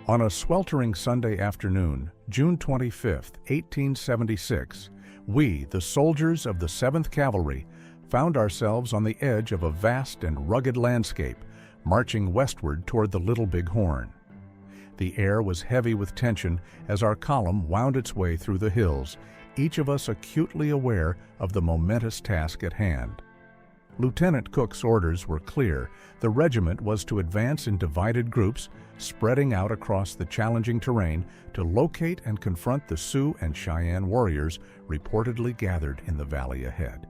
On a sweltering Sunday afternoon, June 25, 1876, we, the soldiers of the 7th Cavalry, found ourselves on the edge of a vast and rugged landscape, marching westward toward the Little Big Horn. The air was heavy with tension as our column wound its way through the hills, each of us acutely aware of the momentous task at hand. Lieutenant Cook's orders were clear. The regiment was to advance in divided groups, spreading out across the challenging terrain to locate and confront the Sioux and Cheyenne warriors reportedly gathered in the valley ahead.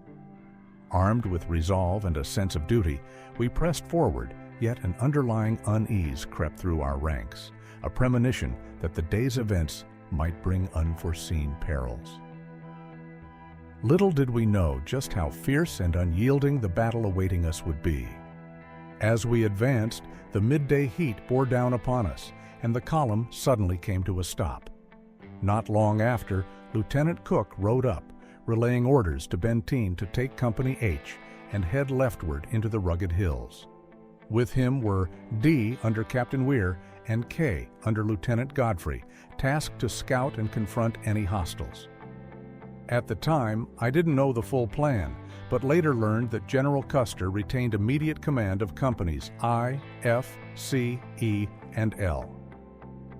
Armed with resolve and a sense of duty, we pressed forward, yet an underlying unease crept through our ranks, a premonition that the day's events might bring unforeseen perils. Little did we know just how fierce and unyielding the battle awaiting us would be. As we advanced, the midday heat bore down upon us, and the column suddenly came to a stop. Not long after, Lieutenant Cook rode up, relaying orders to Benteen to take Company H and head leftward into the rugged hills. With him were D under Captain Weir and K under Lieutenant Godfrey, tasked to scout and confront any hostiles. At the time, I didn't know the full plan, but later learned that General Custer retained immediate command of companies I, F, C, E, and L.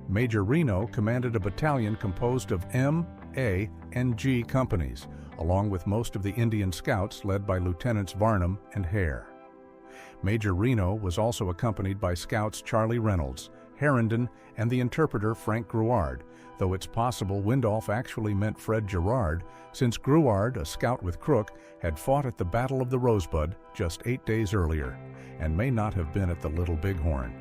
Major Reno commanded a battalion composed of M, A, and G companies, along with most of the Indian scouts led by Lieutenants Varnum and Hare. Major Reno was also accompanied by scouts Charlie Reynolds, Herndon, and the interpreter Frank Gruard, though it's possible Windolph actually meant Fred Gerard, since Gruard, a scout with Crook, had fought at the Battle of the Rosebud just 8 days earlier, and may not have been at the Little Big Horn.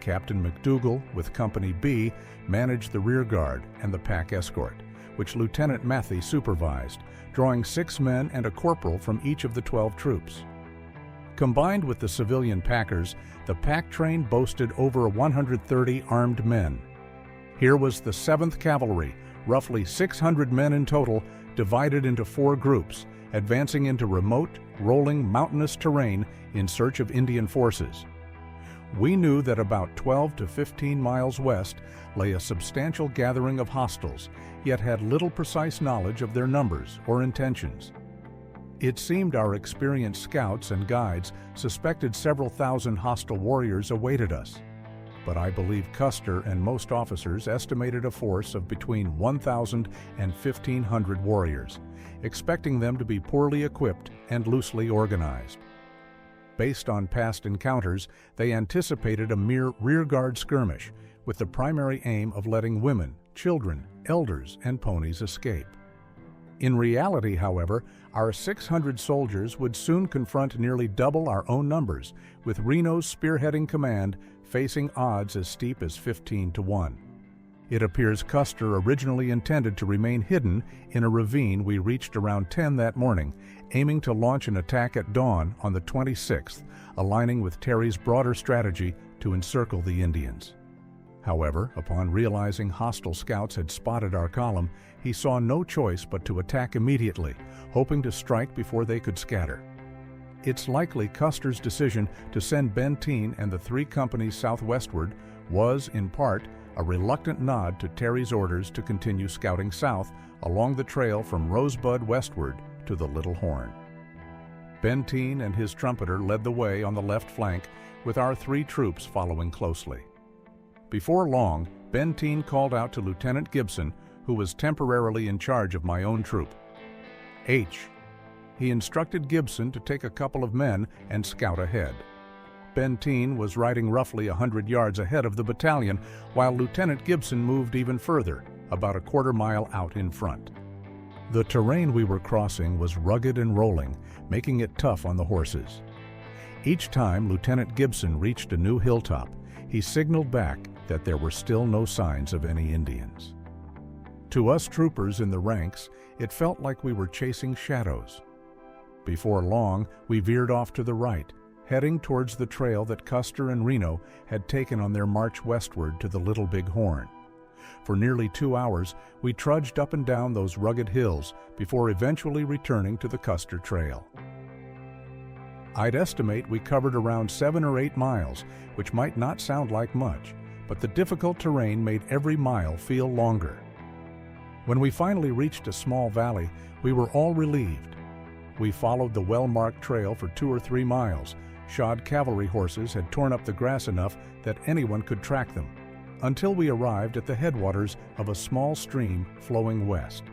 Captain McDougal, with Company B, managed the rear guard and the pack escort, which Lieutenant Matthey supervised, drawing 6 men and a corporal from each of the 12 troops. Combined with the civilian packers, the pack train boasted over 130 armed men. Here was the 7th Cavalry, roughly 600 men in total, divided into 4 groups, advancing into remote, rolling, mountainous terrain in search of Indian forces. We knew that about 12 to 15 miles west lay a substantial gathering of hostiles, yet had little precise knowledge of their numbers or intentions. It seemed our experienced scouts and guides suspected several thousand hostile warriors awaited us, but I believe Custer and most officers estimated a force of between 1,000 and 1,500 warriors, expecting them to be poorly equipped and loosely organized. Based on past encounters, they anticipated a mere rearguard skirmish, with the primary aim of letting women, children, elders, and ponies escape. In reality, however, our 600 soldiers would soon confront nearly double our own numbers, with Reno's spearheading command facing odds as steep as 15 to 1. It appears Custer originally intended to remain hidden in a ravine we reached around 10 that morning, aiming to launch an attack at dawn on the 26th, aligning with Terry's broader strategy to encircle the Indians. However, upon realizing hostile scouts had spotted our column, he saw no choice but to attack immediately, hoping to strike before they could scatter. It's likely Custer's decision to send Benteen and the 3 companies southwestward was, in part, a reluctant nod to Terry's orders to continue scouting south along the trail from Rosebud westward to the Little Horn. Benteen and his trumpeter led the way on the left flank, with our 3 troops following closely. Before long, Benteen called out to Lieutenant Gibson, who was temporarily in charge of my own troop. H. He instructed Gibson to take a couple of men and scout ahead. Benteen was riding roughly 100 yards ahead of the battalion, while Lieutenant Gibson moved even further, about a quarter mile out in front. The terrain we were crossing was rugged and rolling, making it tough on the horses. Each time Lieutenant Gibson reached a new hilltop, he signaled back that there were still no signs of any Indians. To us troopers in the ranks, it felt like we were chasing shadows. Before long, we veered off to the right, heading towards the trail that Custer and Reno had taken on their march westward to the Little Big Horn. For nearly 2 hours, we trudged up and down those rugged hills before eventually returning to the Custer Trail. I'd estimate we covered around 7 or 8 miles, which might not sound like much, but the difficult terrain made every mile feel longer. When we finally reached a small valley, we were all relieved. We followed the well-marked trail for 2 or 3 miles. Shod cavalry horses had torn up the grass enough that anyone could track them, until we arrived at the headwaters of a small stream flowing west.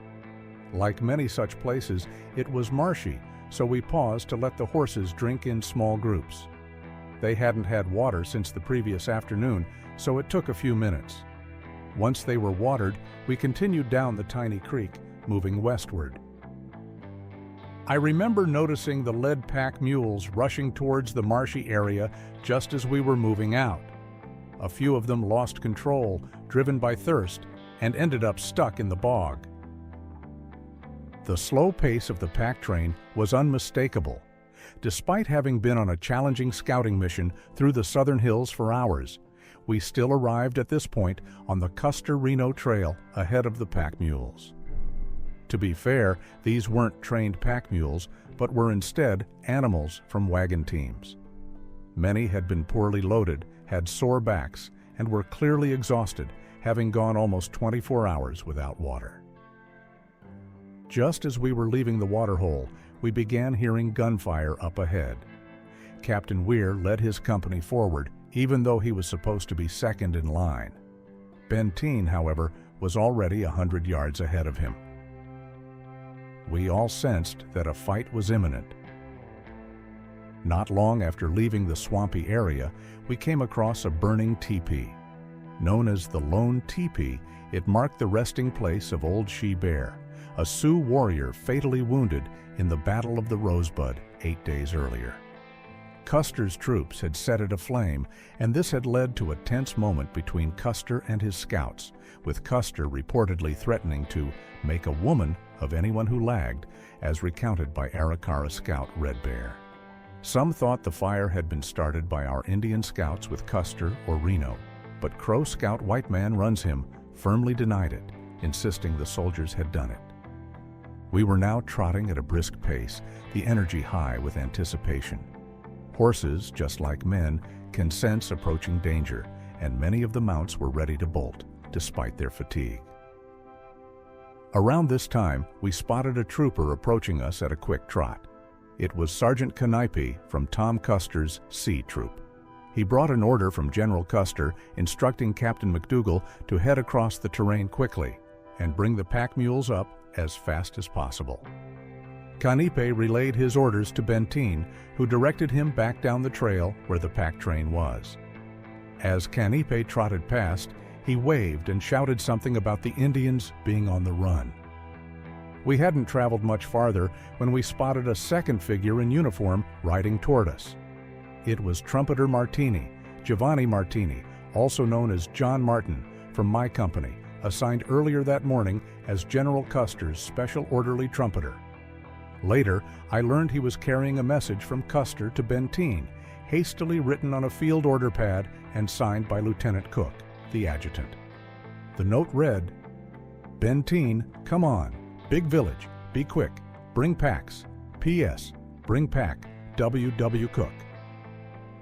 Like many such places, it was marshy, so we paused to let the horses drink in small groups. They hadn't had water since the previous afternoon, so it took a few minutes. Once they were watered, we continued down the tiny creek, moving westward. I remember noticing the lead pack mules rushing towards the marshy area just as we were moving out. A few of them lost control, driven by thirst, and ended up stuck in the bog. The slow pace of the pack train was unmistakable. Despite having been on a challenging scouting mission through the southern hills for hours, we still arrived at this point on the Custer-Reno Trail ahead of the pack mules. To be fair, these weren't trained pack mules, but were instead animals from wagon teams. Many had been poorly loaded, had sore backs, and were clearly exhausted, having gone almost 24 hours without water. Just as we were leaving the waterhole, we began hearing gunfire up ahead. Captain Weir led his company forward, even though he was supposed to be second in line. Benteen, however, was already 100 yards ahead of him. We all sensed that a fight was imminent. Not long after leaving the swampy area, we came across a burning teepee. Known as the Lone Teepee, it marked the resting place of Old She-Bear, a Sioux warrior fatally wounded in the Battle of the Rosebud 8 days earlier. Custer's troops had set it aflame, and this had led to a tense moment between Custer and his scouts, with Custer reportedly threatening to make a woman of anyone who lagged, as recounted by Arikara scout Red Bear. Some thought the fire had been started by our Indian scouts with Custer or Reno, but Crow scout White Man Runs Him firmly denied it, insisting the soldiers had done it. We were now trotting at a brisk pace, the energy high with anticipation. Horses, just like men, can sense approaching danger, and many of the mounts were ready to bolt, despite their fatigue. Around this time, we spotted a trooper approaching us at a quick trot. It was Sergeant Canipe from Tom Custer's C Troop. He brought an order from General Custer instructing Captain McDougal to head across the terrain quickly and bring the pack mules up as fast as possible. Canipe relayed his orders to Benteen, who directed him back down the trail where the pack train was. As Canipe trotted past, he waved and shouted something about the Indians being on the run. We hadn't traveled much farther when we spotted a second figure in uniform riding toward us. It was Trumpeter Martini, Giovanni Martini, also known as John Martin, from my company, assigned earlier that morning as General Custer's special orderly trumpeter. Later, I learned he was carrying a message from Custer to Benteen, hastily written on a field order pad and signed by Lieutenant Cook, the adjutant. The note read, "Benteen, come on. Big village. Be quick. Bring packs. P.S. Bring pack. W.W. Cook."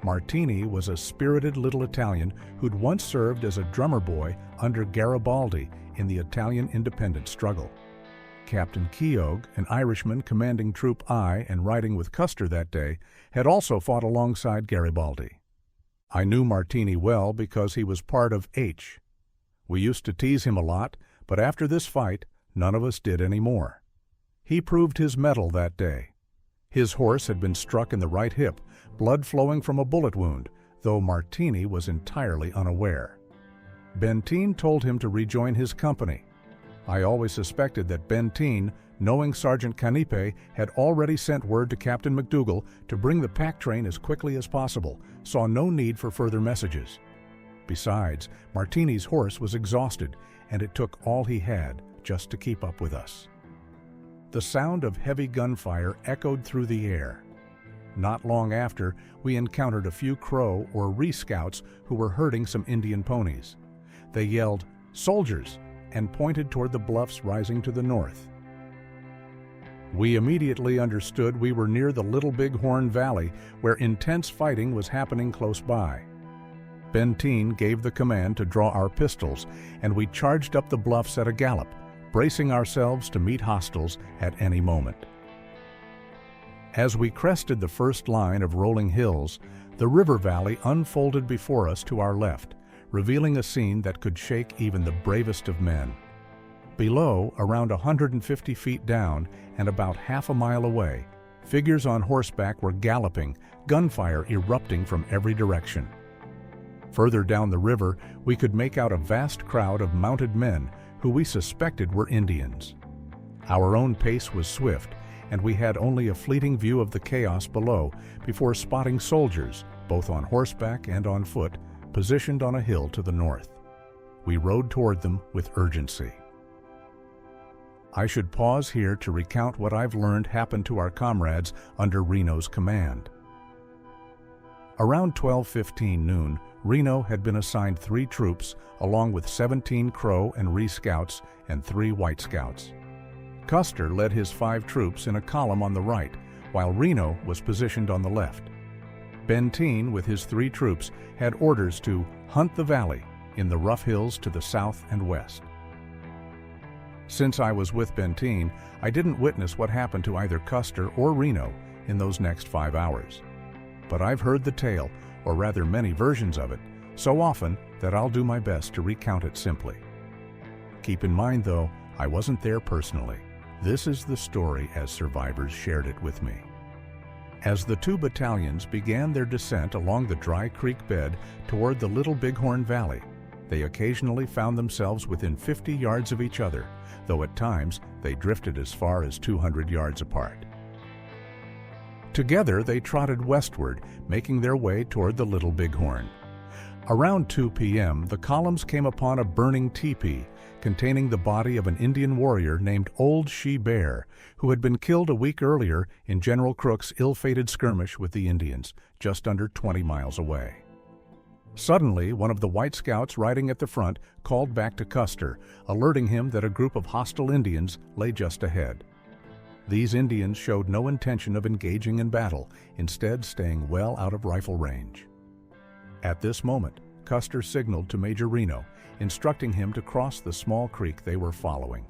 Martini was a spirited little Italian who'd once served as a drummer boy under Garibaldi in the Italian independence struggle. Captain Keogh, an Irishman commanding Troop I and riding with Custer that day, had also fought alongside Garibaldi. I knew Martini well because he was part of H. We used to tease him a lot, but after this fight, none of us did any more. He proved his mettle that day. His horse had been struck in the right hip, blood flowing from a bullet wound, though Martini was entirely unaware. Benteen told him to rejoin his company. I always suspected that Benteen, knowing Sergeant Canipe, had already sent word to Captain McDougal to bring the pack train as quickly as possible, saw no need for further messages. Besides, Martini's horse was exhausted, and it took all he had just to keep up with us. The sound of heavy gunfire echoed through the air. Not long after, we encountered a few Crow or Re-Scouts who were herding some Indian ponies. They yelled, "Soldiers!" and pointed toward the bluffs rising to the north. We immediately understood we were near the Little Bighorn Valley, where intense fighting was happening close by. Benteen gave the command to draw our pistols, and we charged up the bluffs at a gallop, bracing ourselves to meet hostiles at any moment. As we crested the first line of rolling hills, the river valley unfolded before us to our left, revealing a scene that could shake even the bravest of men. Below, around 150 feet down and about half a mile away, figures on horseback were galloping, gunfire erupting from every direction. Further down the river, we could make out a vast crowd of mounted men who we suspected were Indians. Our own pace was swift, and we had only a fleeting view of the chaos below before spotting soldiers, both on horseback and on foot, positioned on a hill to the north. We rode toward them with urgency. I should pause here to recount what I've learned happened to our comrades under Reno's command. Around 12:15 noon, Reno had been assigned 3 troops along with 17 Crow and Ree Scouts and 3 White Scouts. Custer led his 5 troops in a column on the right, while Reno was positioned on the left. Benteen, with his 3 troops, had orders to hunt the valley in the rough hills to the south and west. Since I was with Benteen, I didn't witness what happened to either Custer or Reno in those next 5 hours. But I've heard the tale, or rather many versions of it, so often that I'll do my best to recount it simply. Keep in mind, though, I wasn't there personally. This is the story as survivors shared it with me. As the 2 battalions began their descent along the dry creek bed toward the Little Bighorn Valley, they occasionally found themselves within 50 yards of each other, though at times they drifted as far as 200 yards apart. Together they trotted westward, making their way toward the Little Bighorn. Around 2 p.m., the columns came upon a burning teepee containing the body of an Indian warrior named Old She-Bear, who had been killed a week earlier in General Crook's ill-fated skirmish with the Indians, just under 20 miles away. Suddenly, one of the White Scouts riding at the front called back to Custer, alerting him that a group of hostile Indians lay just ahead. These Indians showed no intention of engaging in battle, instead staying well out of rifle range. At this moment, Custer signaled to Major Reno, instructing him to cross the small creek they were following.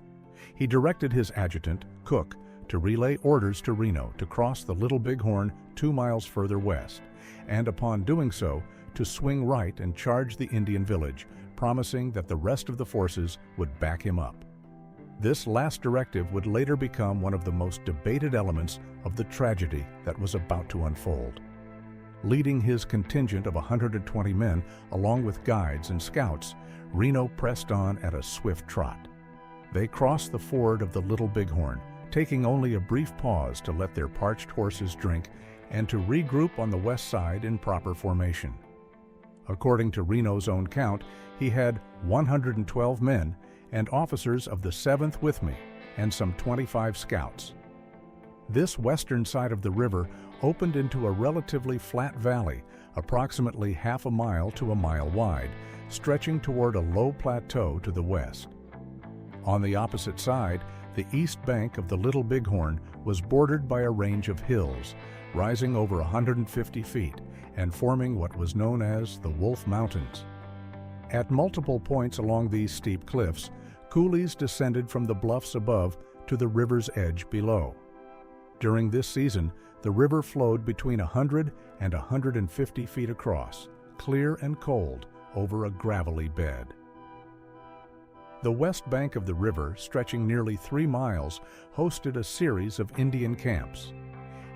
He directed his adjutant, Cook, to relay orders to Reno to cross the Little Bighorn 2 miles further west, and upon doing so, to swing right and charge the Indian village, promising that the rest of the forces would back him up. This last directive would later become one of the most debated elements of the tragedy that was about to unfold. Leading his contingent of 120 men, along with guides and scouts, Reno pressed on at a swift trot. They crossed the ford of the Little Bighorn, taking only a brief pause to let their parched horses drink and to regroup on the west side in proper formation. According to Reno's own count, he had 112 men and officers of the 7th with me, and some 25 scouts. This western side of the river opened into a relatively flat valley, approximately half a mile to a mile wide, stretching toward a low plateau to the west. On the opposite side, the east bank of the Little Bighorn was bordered by a range of hills, rising over 150 feet and forming what was known as the Wolf Mountains. At multiple points along these steep cliffs, coulees descended from the bluffs above to the river's edge below. During this season, the river flowed between 100 and 150 feet across, clear and cold, over a gravelly bed. The west bank of the river, stretching nearly 3 miles, hosted a series of Indian camps.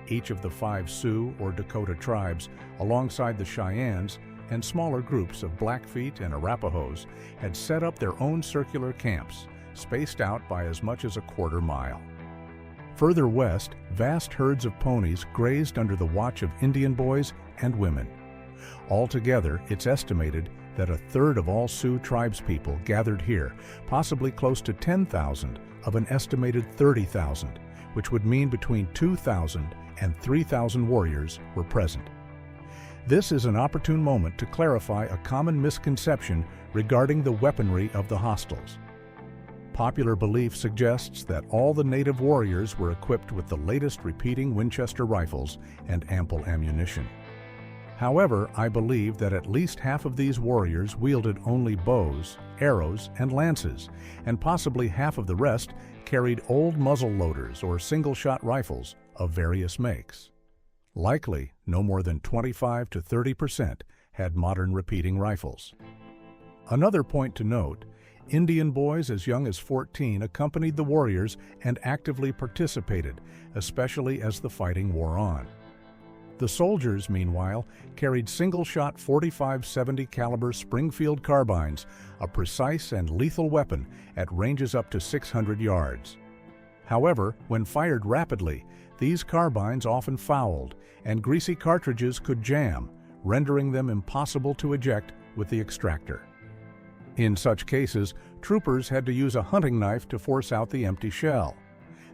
Each of the 5 Sioux or Dakota tribes, alongside the Cheyennes, and smaller groups of Blackfeet and Arapahoes had set up their own circular camps, spaced out by as much as a quarter mile. Further west, vast herds of ponies grazed under the watch of Indian boys and women. Altogether, it's estimated that a third of all Sioux tribespeople gathered here, possibly close to 10,000 of an estimated 30,000, which would mean between 2,000 and 3,000 warriors were present. This is an opportune moment to clarify a common misconception regarding the weaponry of the hostiles. Popular belief suggests that all the native warriors were equipped with the latest repeating Winchester rifles and ample ammunition. However, I believe that at least half of these warriors wielded only bows, arrows, and lances, and possibly half of the rest carried old muzzle loaders or single-shot rifles of various makes. Likely, no more than 25 to 30% had modern repeating rifles. Another point to note, Indian boys as young as 14 accompanied the warriors and actively participated, especially as the fighting wore on. The soldiers, meanwhile, carried single-shot .45-70 caliber Springfield carbines, a precise and lethal weapon at ranges up to 600 yards. However, when fired rapidly, these carbines often fouled, and greasy cartridges could jam, rendering them impossible to eject with the extractor. In such cases, troopers had to use a hunting knife to force out the empty shell.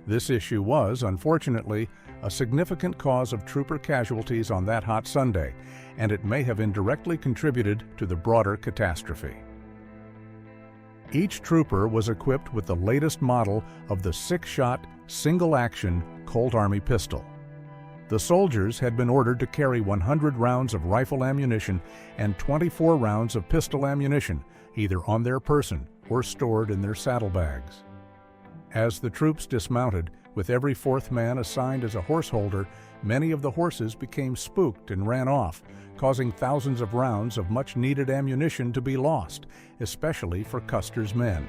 This issue was, unfortunately, a significant cause of trooper casualties on that hot Sunday, and it may have indirectly contributed to the broader catastrophe. Each trooper was equipped with the latest model of the 6-shot, single-action Colt Army pistol. The soldiers had been ordered to carry 100 rounds of rifle ammunition and 24 rounds of pistol ammunition, either on their person or stored in their saddlebags. As the troops dismounted, with every fourth man assigned as a horse holder, many of the horses became spooked and ran off, causing thousands of rounds of much-needed ammunition to be lost, especially for Custer's men.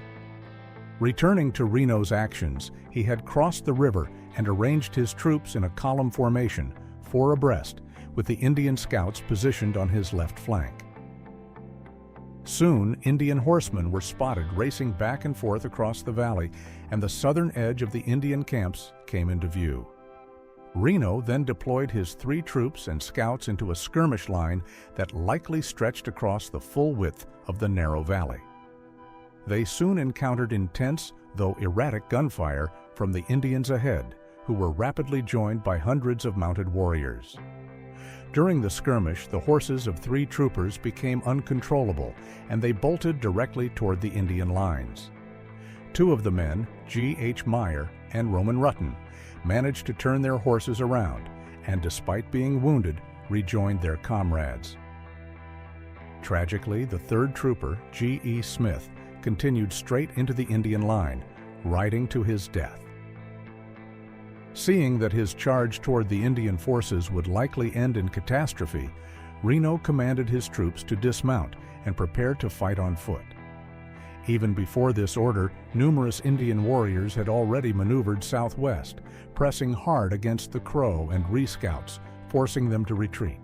Returning to Reno's actions, he had crossed the river and arranged his troops in a column formation, 4 abreast, with the Indian scouts positioned on his left flank. Soon, Indian horsemen were spotted racing back and forth across the valley, and the southern edge of the Indian camps came into view. Reno then deployed his 3 troops and scouts into a skirmish line that likely stretched across the full width of the narrow valley. They soon encountered intense, though erratic gunfire from the Indians ahead, who were rapidly joined by hundreds of mounted warriors. During the skirmish, the horses of 3 troopers became uncontrollable, and they bolted directly toward the Indian lines. 2 of the men, G.H. Meyer and Roman Rutten, managed to turn their horses around, and despite being wounded, rejoined their comrades. Tragically, the 3rd trooper, G.E. Smith, continued straight into the Indian line, riding to his death. Seeing that his charge toward the Indian forces would likely end in catastrophe, Reno commanded his troops to dismount and prepare to fight on foot. Even before this order, numerous Indian warriors had already maneuvered southwest, pressing hard against the Crow and Ree scouts, forcing them to retreat.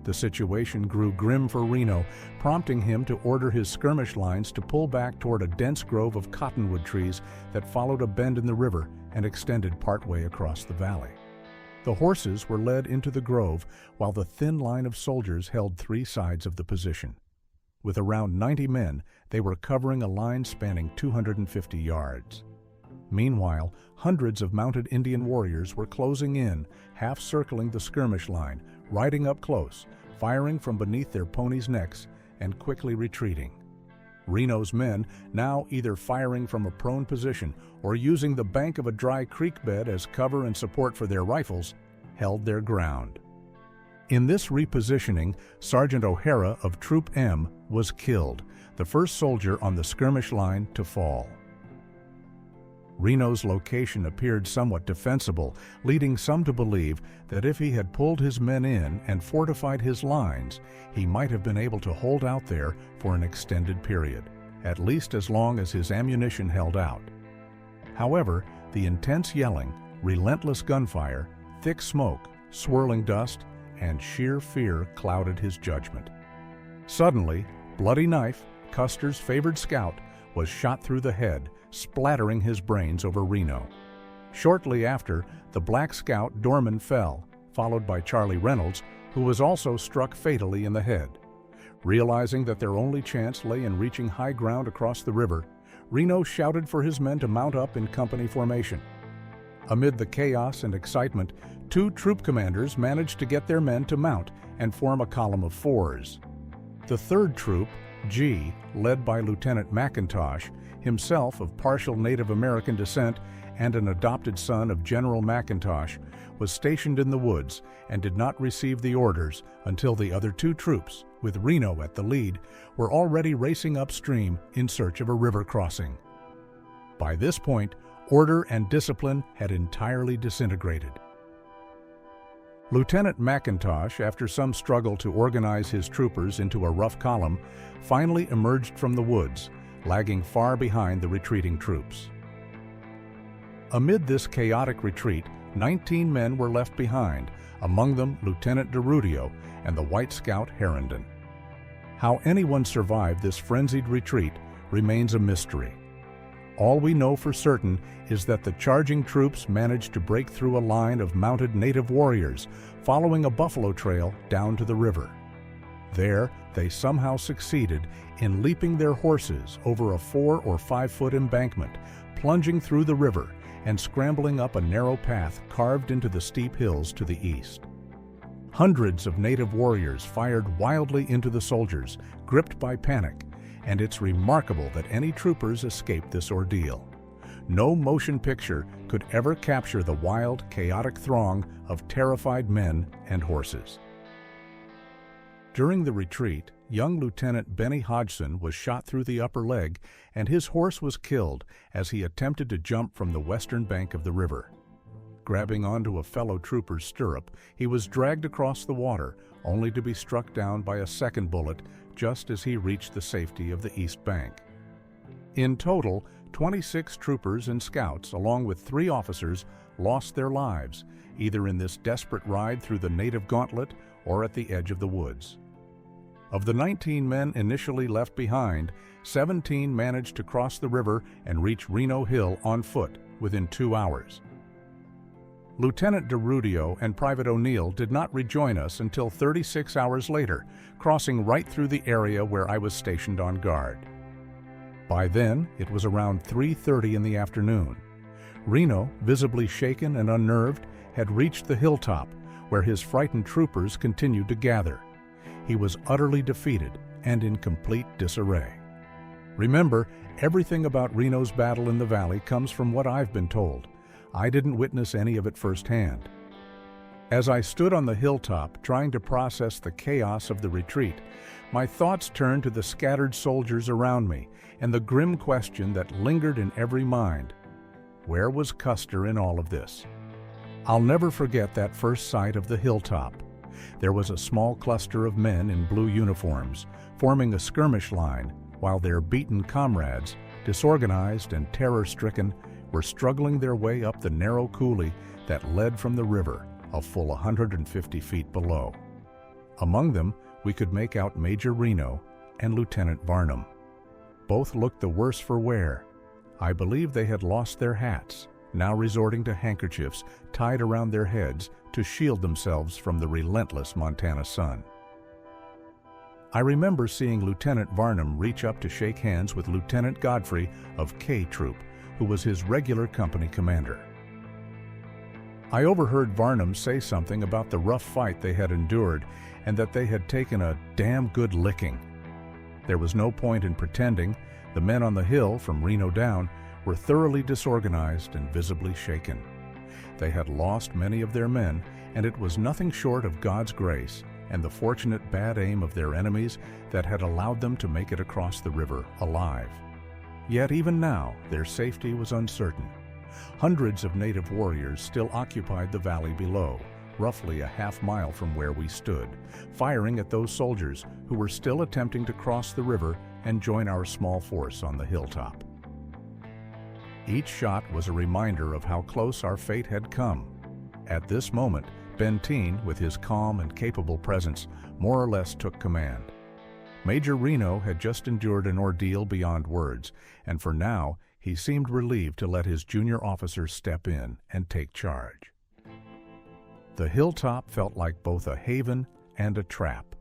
The situation grew grim for Reno, prompting him to order his skirmish lines to pull back toward a dense grove of cottonwood trees that followed a bend in the river and extended partway across the valley. The horses were led into the grove, while the thin line of soldiers held 3 sides of the position. With around 90 men, they were covering a line spanning 250 yards. Meanwhile, hundreds of mounted Indian warriors were closing in, half-circling the skirmish line, riding up close, firing from beneath their ponies' necks, and quickly retreating. Reno's men, now either firing from a prone position or using the bank of a dry creek bed as cover and support for their rifles, held their ground. In this repositioning, Sergeant O'Hara of Troop M was killed, the first soldier on the skirmish line to fall. Reno's location appeared somewhat defensible, leading some to believe that if he had pulled his men in and fortified his lines, he might have been able to hold out there for an extended period, at least as long as his ammunition held out. However, the intense yelling, relentless gunfire, thick smoke, swirling dust, and sheer fear clouded his judgment. Suddenly, Bloody Knife, Custer's favored scout, was shot through the head, splattering his brains over Reno. Shortly after, the Black Scout Dorman fell, followed by Charlie Reynolds, who was also struck fatally in the head. Realizing that their only chance lay in reaching high ground across the river, Reno shouted for his men to mount up in company formation. Amid the chaos and excitement, 2 troop commanders managed to get their men to mount and form a column of 4s. The 3rd troop, G, led by Lieutenant McIntosh, himself of partial Native American descent, and an adopted son of General McIntosh, was stationed in the woods and did not receive the orders until the other two troops, with Reno at the lead, were already racing upstream in search of a river crossing. By this point, order and discipline had entirely disintegrated. Lieutenant McIntosh, after some struggle to organize his troopers into a rough column, finally emerged from the woods, lagging far behind the retreating troops. Amid this chaotic retreat, 19 men were left behind, among them Lieutenant DeRudio and the White Scout Herndon. How anyone survived this frenzied retreat remains a mystery. All we know for certain is that the charging troops managed to break through a line of mounted native warriors, following a buffalo trail down to the river. There, they somehow succeeded in leaping their horses over a 4 or 5 foot embankment, plunging through the river and scrambling up a narrow path carved into the steep hills to the east. Hundreds of native warriors fired wildly into the soldiers, gripped by panic, and it's remarkable that any troopers escaped this ordeal. No motion picture could ever capture the wild, chaotic throng of terrified men and horses. During the retreat, young Lieutenant Benny Hodgson was shot through the upper leg, and his horse was killed as he attempted to jump from the western bank of the river. Grabbing onto a fellow trooper's stirrup, he was dragged across the water, only to be struck down by a second bullet just as he reached the safety of the east bank. In total, 26 troopers and scouts, along with 3 officers, lost their lives, either in this desperate ride through the native gauntlet or at the edge of the woods. Of the 19 men initially left behind, 17 managed to cross the river and reach Reno Hill on foot within 2 hours. Lieutenant DeRudio and Private O'Neill did not rejoin us until 36 hours later, crossing right through the area where I was stationed on guard. By then, it was around 3:30 in the afternoon. Reno, visibly shaken and unnerved, had reached the hilltop, where his frightened troopers continued to gather. He was utterly defeated and in complete disarray. Remember, everything about Reno's battle in the valley comes from what I've been told. I didn't witness any of it firsthand. As I stood on the hilltop trying to process the chaos of the retreat, my thoughts turned to the scattered soldiers around me and the grim question that lingered in every mind: where was Custer in all of this? I'll never forget that first sight of the hilltop. There was a small cluster of men in blue uniforms, forming a skirmish line, while their beaten comrades, disorganized and terror-stricken, were struggling their way up the narrow coulee that led from the river, a full 150 feet below. Among them, we could make out Major Reno and Lieutenant Varnum. Both looked the worse for wear. I believe they had lost their hats, now resorting to handkerchiefs tied around their heads to shield themselves from the relentless Montana sun. I remember seeing Lieutenant Varnum reach up to shake hands with Lieutenant Godfrey of K Troop, who was his regular company commander. I overheard Varnum say something about the rough fight they had endured and that they had taken a damn good licking. There was no point in pretending. The men on the hill from Reno down were thoroughly disorganized and visibly shaken. They had lost many of their men, and it was nothing short of God's grace and the fortunate bad aim of their enemies that had allowed them to make it across the river alive. Yet even now, their safety was uncertain. Hundreds of native warriors still occupied the valley below, roughly a half-mile from where we stood, firing at those soldiers who were still attempting to cross the river and join our small force on the hilltop. Each shot was a reminder of how close our fate had come. At this moment, Benteen, with his calm and capable presence, more or less took command. Major Reno had just endured an ordeal beyond words, and for now, he seemed relieved to let his junior officers step in and take charge. The hilltop felt like both a haven and a trap.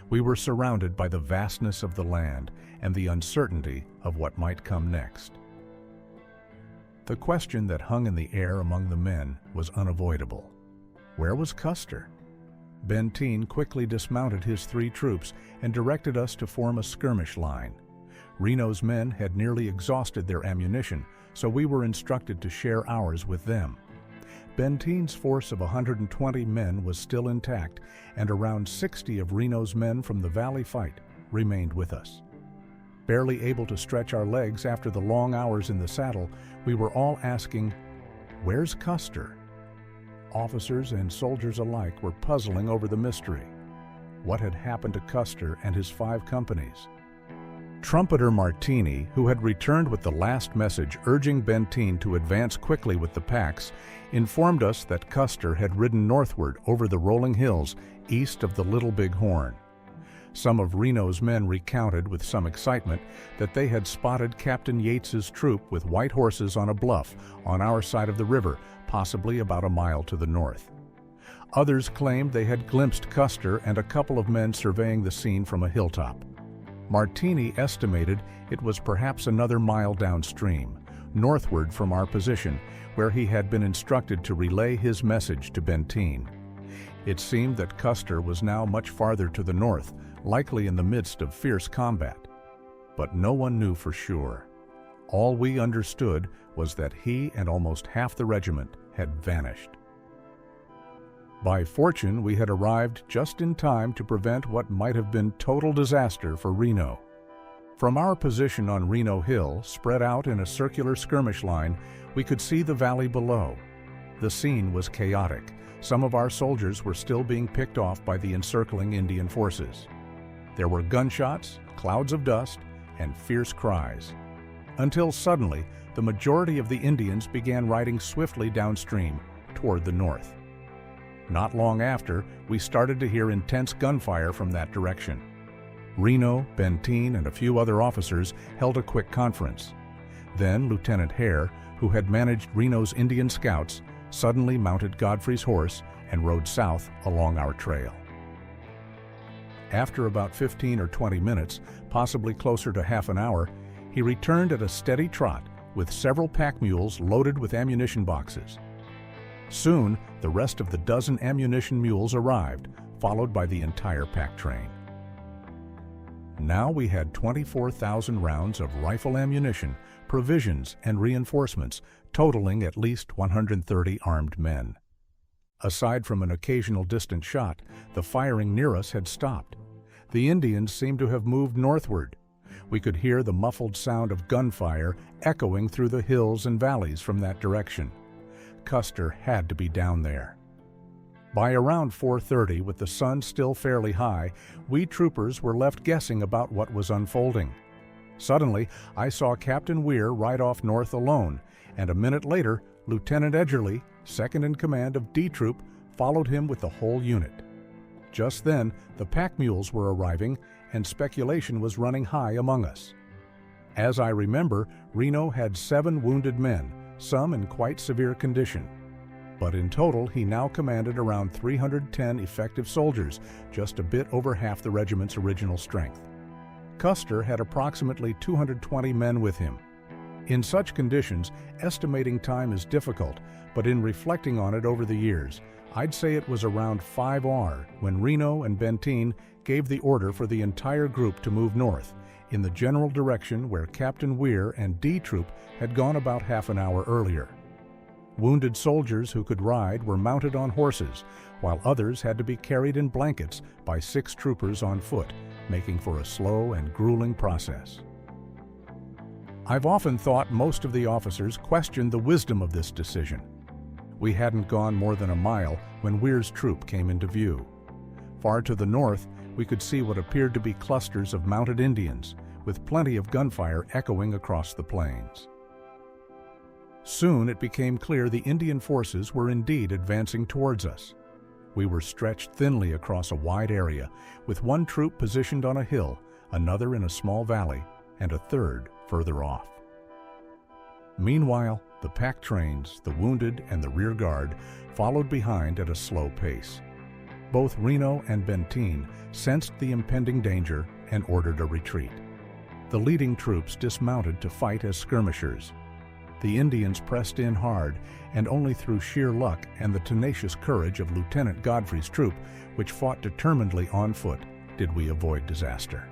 We were surrounded by the vastness of the land and the uncertainty of what might come next. The question that hung in the air among the men was unavoidable. Where was Custer? Benteen quickly dismounted his 3 troops and directed us to form a skirmish line. Reno's men had nearly exhausted their ammunition, so we were instructed to share ours with them. Benteen's force of 120 men was still intact, and around 60 of Reno's men from the Valley fight remained with us. Barely able to stretch our legs after the long hours in the saddle, we were all asking, "Where's Custer?" Officers and soldiers alike were puzzling over the mystery. What had happened to Custer and his 5 companies? Trumpeter Martini, who had returned with the last message urging Benteen to advance quickly with the packs, informed us that Custer had ridden northward over the rolling hills east of the Little Big Horn. Some of Reno's men recounted with some excitement that they had spotted Captain Yates's troop with white horses on a bluff on our side of the river, possibly about a mile to the north. Others claimed they had glimpsed Custer and a couple of men surveying the scene from a hilltop. Martini estimated it was perhaps another mile downstream, northward from our position, where he had been instructed to relay his message to Benteen. It seemed that Custer was now much farther to the north, likely in the midst of fierce combat. But no one knew for sure. All we understood was that he and almost half the regiment had vanished. By fortune, we had arrived just in time to prevent what might have been total disaster for Reno. From our position on Reno Hill, spread out in a circular skirmish line, we could see the valley below. The scene was chaotic. Some of our soldiers were still being picked off by the encircling Indian forces. There were gunshots, clouds of dust, and fierce cries. Until suddenly, the majority of the Indians began riding swiftly downstream toward the north. Not long after, we started to hear intense gunfire from that direction. Reno, Benteen, and a few other officers held a quick conference. Then Lieutenant Hare, who had managed Reno's Indian scouts, suddenly mounted Godfrey's horse and rode south along our trail. After about 15 or 20 minutes, possibly closer to half an hour, he returned at a steady trot with several pack mules loaded with ammunition boxes. Soon, the rest of the dozen ammunition mules arrived, followed by the entire pack train. Now we had 24,000 rounds of rifle ammunition, provisions, and reinforcements, totaling at least 130 armed men. Aside from an occasional distant shot, the firing near us had stopped. The Indians seemed to have moved northward. We could hear the muffled sound of gunfire echoing through the hills and valleys from that direction. Custer had to be down there. By around 4:30, with the sun still fairly high, we troopers were left guessing about what was unfolding. Suddenly, I saw Captain Weir ride off north alone, and a minute later, Lieutenant Edgerly, second in command of D Troop, followed him with the whole unit. Just then, the pack mules were arriving, and speculation was running high among us. As I remember, Reno had 7 wounded men, some in quite severe condition. But in total, he now commanded around 310 effective soldiers, just a bit over half the regiment's original strength. Custer had approximately 220 men with him. In such conditions, estimating time is difficult, but in reflecting on it over the years, I'd say it was around 5 when Reno and Benteen gave the order for the entire group to move north, in the general direction where Captain Weir and D Troop had gone about half an hour earlier. Wounded soldiers who could ride were mounted on horses, while others had to be carried in blankets by 6 troopers on foot, making for a slow and grueling process. I've often thought most of the officers questioned the wisdom of this decision. We hadn't gone more than a mile when Weir's troop came into view. Far to the north, we could see what appeared to be clusters of mounted Indians, with plenty of gunfire echoing across the plains. Soon it became clear the Indian forces were indeed advancing towards us. We were stretched thinly across a wide area, with one troop positioned on a hill, another in a small valley, and a third further off. Meanwhile, the pack trains, the wounded, and the rear guard followed behind at a slow pace. Both Reno and Benteen sensed the impending danger and ordered a retreat. The leading troops dismounted to fight as skirmishers. The Indians pressed in hard, and only through sheer luck and the tenacious courage of Lieutenant Godfrey's troop, which fought determinedly on foot, did we avoid disaster.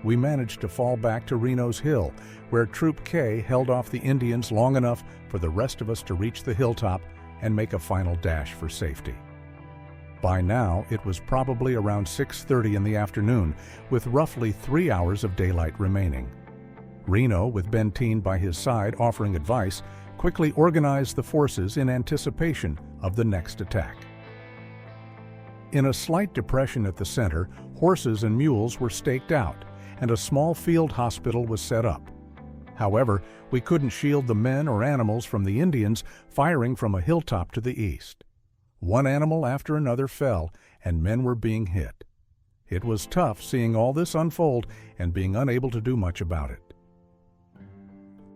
we managed to fall back to Reno's Hill, where Troop K held off the Indians long enough for the rest of us to reach the hilltop and make a final dash for safety. By now, it was probably around 6:30 in the afternoon, with roughly 3 hours of daylight remaining. Reno, with Benteen by his side offering advice, quickly organized the forces in anticipation of the next attack. In a slight depression at the center, horses and mules were staked out, and a small field hospital was set up. However, we couldn't shield the men or animals from the Indians firing from a hilltop to the east. One animal after another fell, and men were being hit. It was tough seeing all this unfold and being unable to do much about it.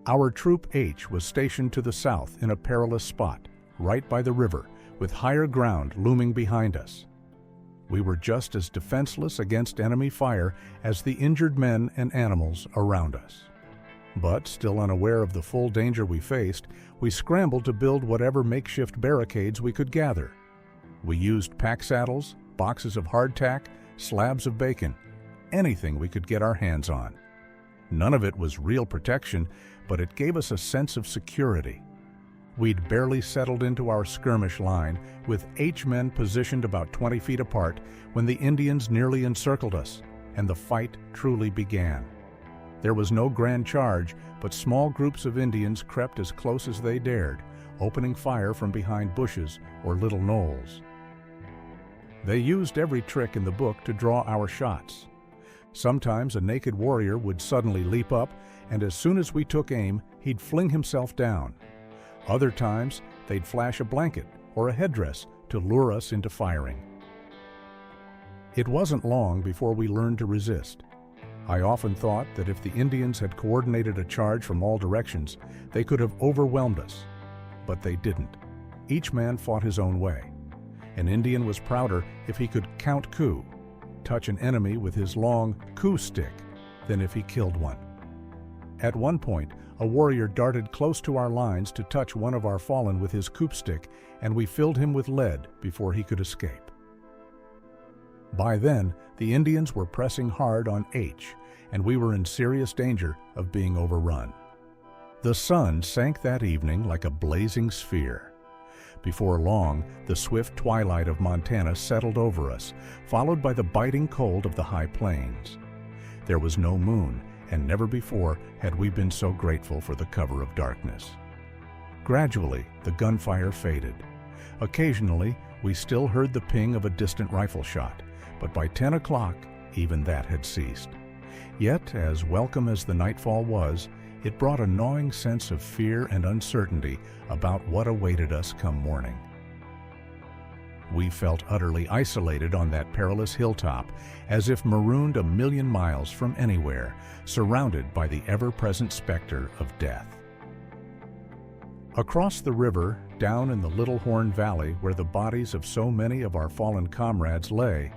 Our Troop H was stationed to the south in a perilous spot, right by the river, with higher ground looming behind us. We were just as defenseless against enemy fire as the injured men and animals around us. But, still unaware of the full danger we faced, we scrambled to build whatever makeshift barricades we could gather. We used pack saddles, boxes of hardtack, slabs of bacon, anything we could get our hands on. None of it was real protection, but it gave us a sense of security. We'd barely settled into our skirmish line, with H-men positioned about 20 feet apart, when the Indians nearly encircled us, and the fight truly began. There was no grand charge, but small groups of Indians crept as close as they dared, opening fire from behind bushes or little knolls. They used every trick in the book to draw our shots. Sometimes a naked warrior would suddenly leap up, and as soon as we took aim, he'd fling himself down. Other times, they'd flash a blanket or a headdress to lure us into firing. It wasn't long before we learned to resist. I often thought that if the Indians had coordinated a charge from all directions, they could have overwhelmed us. But they didn't. Each man fought his own way. An Indian was prouder if he could count coup, touch an enemy with his long coup stick, than if he killed one. At one point, a warrior darted close to our lines to touch one of our fallen with his coup stick, and we filled him with lead before he could escape. By then, the Indians were pressing hard on H, and we were in serious danger of being overrun. The sun sank that evening like a blazing sphere. Before long, the swift twilight of Montana settled over us, followed by the biting cold of the high plains. There was no moon, and never before had we been so grateful for the cover of darkness. Gradually, the gunfire faded. Occasionally, we still heard the ping of a distant rifle shot, but by 10 o'clock, even that had ceased. Yet, as welcome as the nightfall was, it brought a gnawing sense of fear and uncertainty about what awaited us come morning. We felt utterly isolated on that perilous hilltop, as if marooned a million miles from anywhere, surrounded by the ever-present specter of death. Across the river, down in the Little Horn Valley where the bodies of so many of our fallen comrades lay,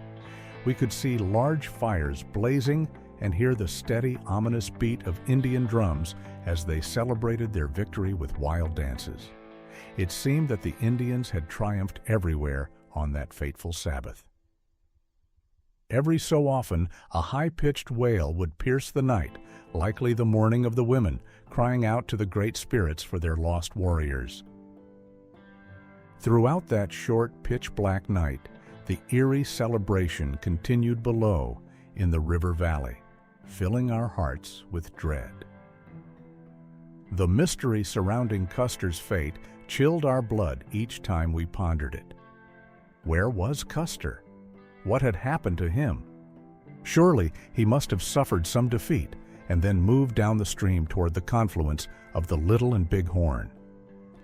we could see large fires blazing and hear the steady, ominous beat of Indian drums as they celebrated their victory with wild dances. It seemed that the Indians had triumphed everywhere on that fateful Sabbath. Every so often, a high-pitched wail would pierce the night, likely the mourning of the women, crying out to the Great Spirits for their lost warriors. Throughout that short, pitch-black night, the eerie celebration continued below in the river valley, filling our hearts with dread. The mystery surrounding Custer's fate chilled our blood each time we pondered it. Where was Custer? What had happened to him? Surely he must have suffered some defeat and then moved down the stream toward the confluence of the Little and Big Horn.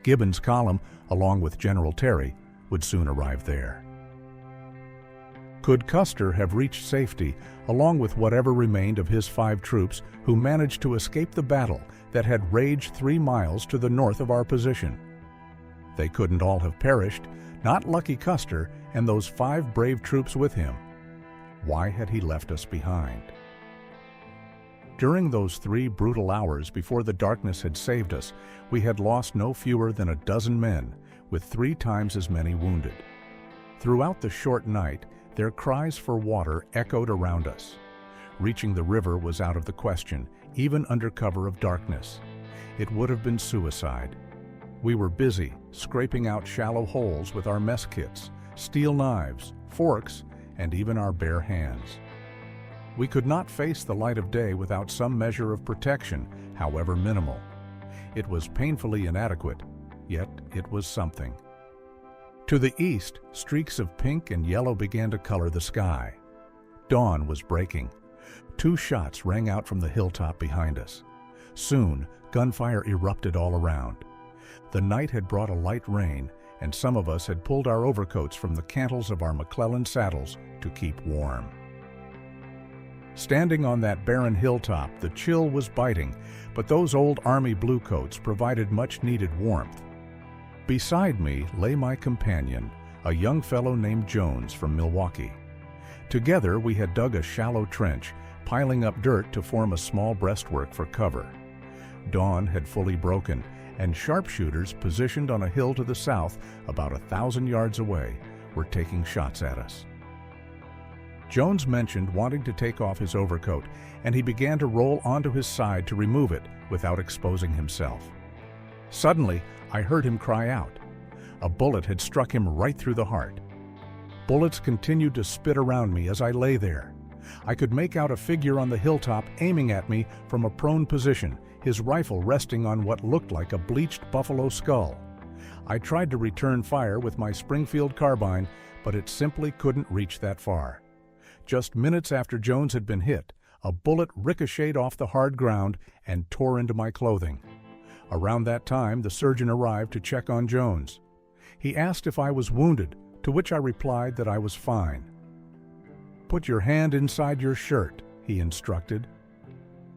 Gibbon's column, along with General Terry, would soon arrive there. Could Custer have reached safety along with whatever remained of his 5 troops who managed to escape the battle that had raged 3 miles to the north of our position? They couldn't all have perished, not lucky Custer and those 5 brave troops with him. Why had he left us behind? During those 3 brutal hours before the darkness had saved us, we had lost no fewer than a dozen men, with 3 times as many wounded. Throughout the short night, their cries for water echoed around us. Reaching the river was out of the question, even under cover of darkness. It would have been suicide. We were busy scraping out shallow holes with our mess kits, steel knives, forks, and even our bare hands. We could not face the light of day without some measure of protection, however minimal. It was painfully inadequate, yet it was something. To the east, streaks of pink and yellow began to color the sky. Dawn was breaking. 2 shots rang out from the hilltop behind us. Soon, gunfire erupted all around. The night had brought a light rain, and some of us had pulled our overcoats from the cantles of our McClellan saddles to keep warm. Standing on that barren hilltop, the chill was biting, but those old Army bluecoats provided much-needed warmth. Beside me lay my companion, a young fellow named Jones from Milwaukee. Together we had dug a shallow trench, piling up dirt to form a small breastwork for cover. Dawn had fully broken, and sharpshooters positioned on a hill to the south, about 1,000 yards away, were taking shots at us. Jones mentioned wanting to take off his overcoat, and he began to roll onto his side to remove it without exposing himself. Suddenly, I heard him cry out. A bullet had struck him right through the heart. Bullets continued to spit around me as I lay there. I could make out a figure on the hilltop aiming at me from a prone position, his rifle resting on what looked like a bleached buffalo skull. I tried to return fire with my Springfield carbine, but it simply couldn't reach that far. Just minutes after Jones had been hit, a bullet ricocheted off the hard ground and tore into my clothing. Around that time, the surgeon arrived to check on Jones. He asked if I was wounded, to which I replied that I was fine. "Put your hand inside your shirt," he instructed.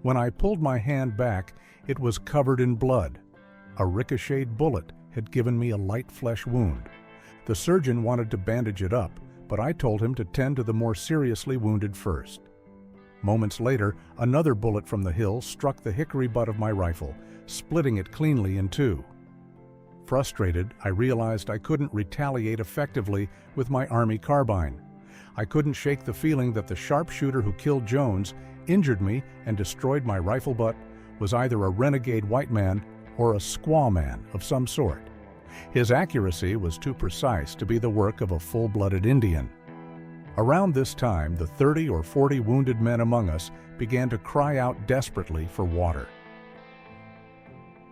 When I pulled my hand back, it was covered in blood. A ricocheted bullet had given me a light flesh wound. The surgeon wanted to bandage it up, but I told him to tend to the more seriously wounded first. Moments later, another bullet from the hill struck the hickory butt of my rifle, splitting it cleanly in 2. Frustrated, I realized I couldn't retaliate effectively with my Army carbine. I couldn't shake the feeling that the sharpshooter who killed Jones, injured me, and destroyed my rifle butt was either a renegade white man or a squaw man of some sort. His accuracy was too precise to be the work of a full-blooded Indian. Around this time, the 30 or 40 wounded men among us began to cry out desperately for water.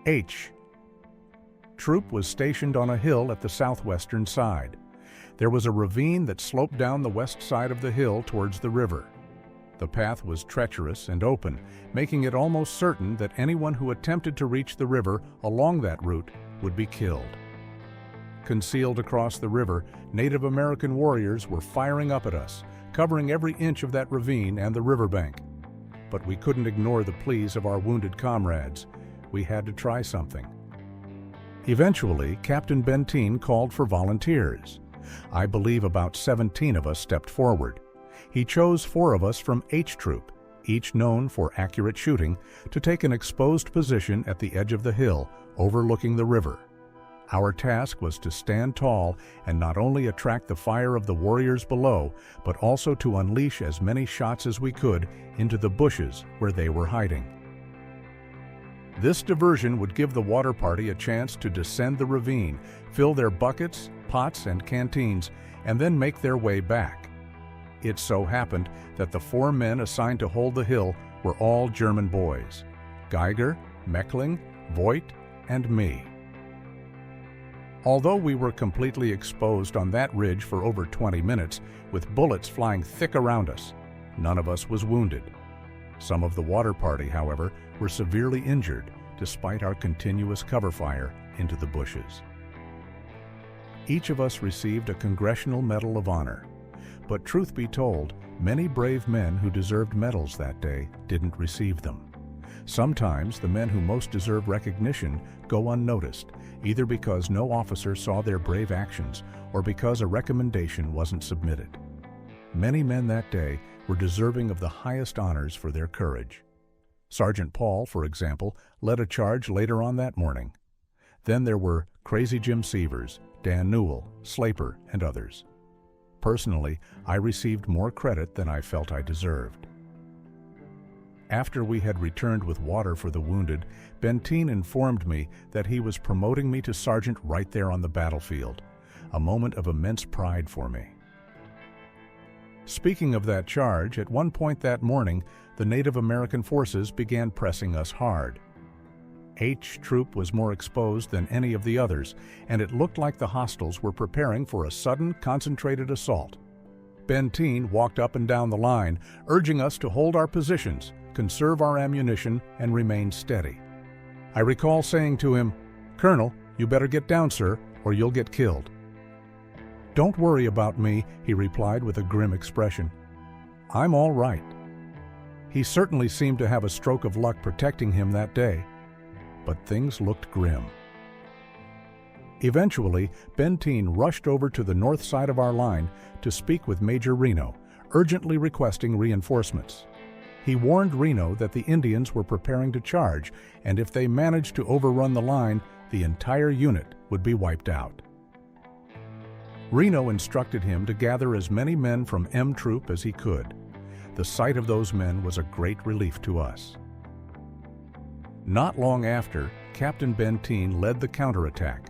H. Troop was stationed on a hill at the southwestern side. There was a ravine that sloped down the west side of the hill towards the river. The path was treacherous and open, making it almost certain that anyone who attempted to reach the river along that route would be killed. Concealed across the river, Native American warriors were firing up at us, covering every inch of that ravine and the riverbank. But we couldn't ignore the pleas of our wounded comrades. We had to try something. Eventually, Captain Benteen called for volunteers. I believe about 17 of us stepped forward. He chose 4 of us from H Troop, each known for accurate shooting, to take an exposed position at the edge of the hill, overlooking the river. Our task was to stand tall and not only attract the fire of the warriors below, but also to unleash as many shots as we could into the bushes where they were hiding. This diversion would give the water party a chance to descend the ravine, fill their buckets, pots, and canteens, and then make their way back. It so happened that the 4 men assigned to hold the hill were all German boys: Geiger, Meckling, Voigt, and me. Although we were completely exposed on that ridge for over 20 minutes, with bullets flying thick around us, none of us was wounded. Some of the water party, however, were severely injured despite our continuous cover fire into the bushes. Each of us received a Congressional Medal of Honor. But truth be told, many brave men who deserved medals that day didn't receive them. Sometimes the men who most deserve recognition go unnoticed, either because no officer saw their brave actions or because a recommendation wasn't submitted. Many men that day were deserving of the highest honors for their courage. Sergeant Paul, for example, led a charge later on that morning. Then there were Crazy Jim Severs, Dan Newell, Slaper, and others. Personally, I received more credit than I felt I deserved. After we had returned with water for the wounded, Benteen informed me that he was promoting me to sergeant right there on the battlefield, a moment of immense pride for me. Speaking of that charge, at one point that morning, the Native American forces began pressing us hard. H Troop was more exposed than any of the others, and it looked like the hostiles were preparing for a sudden, concentrated assault. Benteen walked up and down the line, urging us to hold our positions, conserve our ammunition, and remain steady. I recall saying to him, "Colonel, you better get down, sir, or you'll get killed." "Don't worry about me," he replied with a grim expression. "I'm all right." He certainly seemed to have a stroke of luck protecting him that day, but things looked grim. Eventually, Benteen rushed over to the north side of our line to speak with Major Reno, urgently requesting reinforcements. He warned Reno that the Indians were preparing to charge, and if they managed to overrun the line, the entire unit would be wiped out. Reno instructed him to gather as many men from M Troop as he could. The sight of those men was a great relief to us. Not long after, Captain Benteen led the counterattack.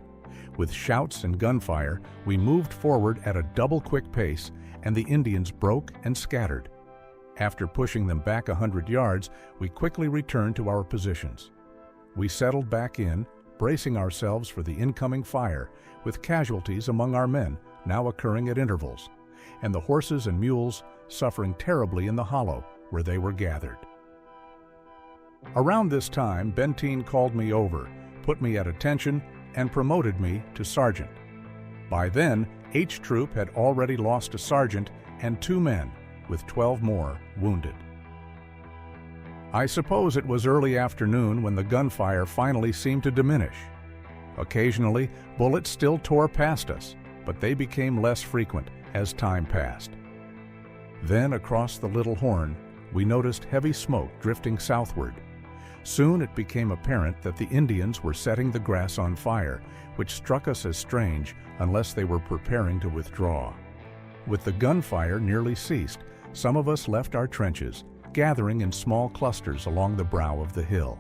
With shouts and gunfire, we moved forward at a double-quick pace, and the Indians broke and scattered. After pushing them back 100 yards, we quickly returned to our positions. We settled back in, bracing ourselves for the incoming fire, with casualties among our men now occurring at intervals, and the horses and mules suffering terribly in the hollow where they were gathered. Around this time, Benteen called me over, put me at attention, and promoted me to sergeant. By then, H Troop had already lost a sergeant and 2 men, with 12 more wounded. I suppose it was early afternoon when the gunfire finally seemed to diminish. Occasionally, bullets still tore past us, but they became less frequent as time passed. Then, across the Little Horn, we noticed heavy smoke drifting southward. Soon it became apparent that the Indians were setting the grass on fire, which struck us as strange unless they were preparing to withdraw. With the gunfire nearly ceased, some of us left our trenches, gathering in small clusters along the brow of the hill.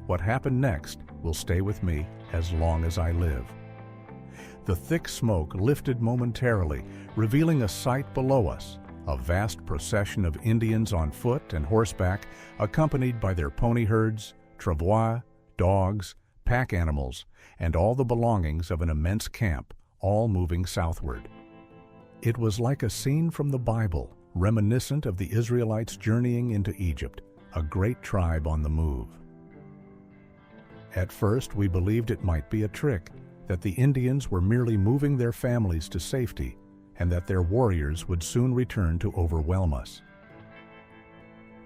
What happened next will stay with me as long as I live. The thick smoke lifted momentarily, revealing a sight below us, a vast procession of Indians on foot and horseback, accompanied by their pony herds, travois, dogs, pack animals, and all the belongings of an immense camp, all moving southward. It was like a scene from the Bible, reminiscent of the Israelites journeying into Egypt, a great tribe on the move. At first, we believed it might be a trick, that the Indians were merely moving their families to safety, and that their warriors would soon return to overwhelm us.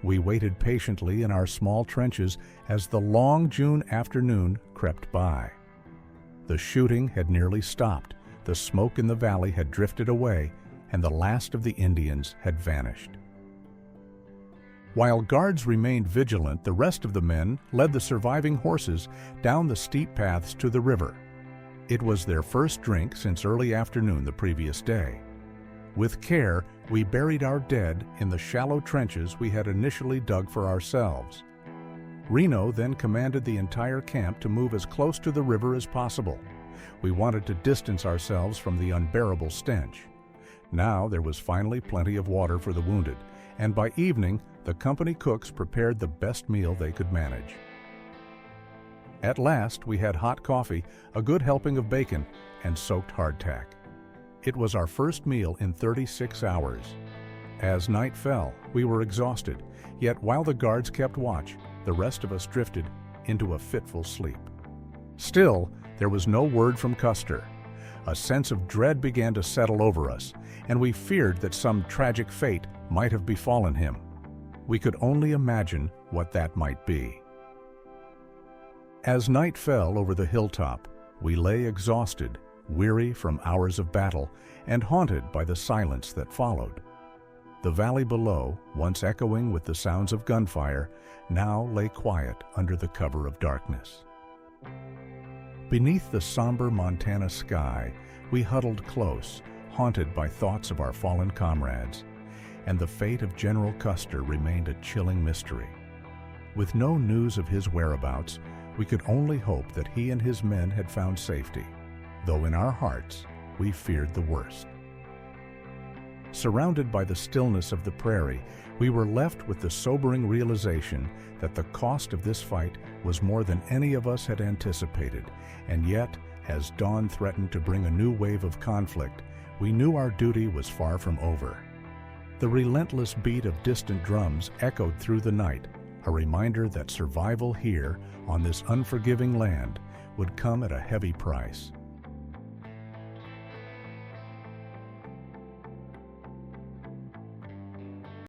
We waited patiently in our small trenches as the long June afternoon crept by. The shooting had nearly stopped, the smoke in the valley had drifted away, and the last of the Indians had vanished. While guards remained vigilant, the rest of the men led the surviving horses down the steep paths to the river. It was their first drink since early afternoon the previous day. With care, we buried our dead in the shallow trenches we had initially dug for ourselves. Reno then commanded the entire camp to move as close to the river as possible. We wanted to distance ourselves from the unbearable stench. Now there was finally plenty of water for the wounded, and by evening, the company cooks prepared the best meal they could manage. At last, we had hot coffee, a good helping of bacon, and soaked hardtack. It was our first meal in 36 hours. As night fell, we were exhausted, yet while the guards kept watch, the rest of us drifted into a fitful sleep. Still, there was no word from Custer. A sense of dread began to settle over us, and we feared that some tragic fate might have befallen him. We could only imagine what that might be. As night fell over the hilltop, we lay exhausted, weary from hours of battle, and haunted by the silence that followed. The valley below, once echoing with the sounds of gunfire, now lay quiet under the cover of darkness. Beneath the somber Montana sky, we huddled close, haunted by thoughts of our fallen comrades, and the fate of General Custer remained a chilling mystery. With no news of his whereabouts, we could only hope that he and his men had found safety, though in our hearts we feared the worst. Surrounded by the stillness of the prairie, we were left with the sobering realization that the cost of this fight was more than any of us had anticipated, and yet, as dawn threatened to bring a new wave of conflict, we knew our duty was far from over. The relentless beat of distant drums echoed through the night, a reminder that survival here, on this unforgiving land, would come at a heavy price.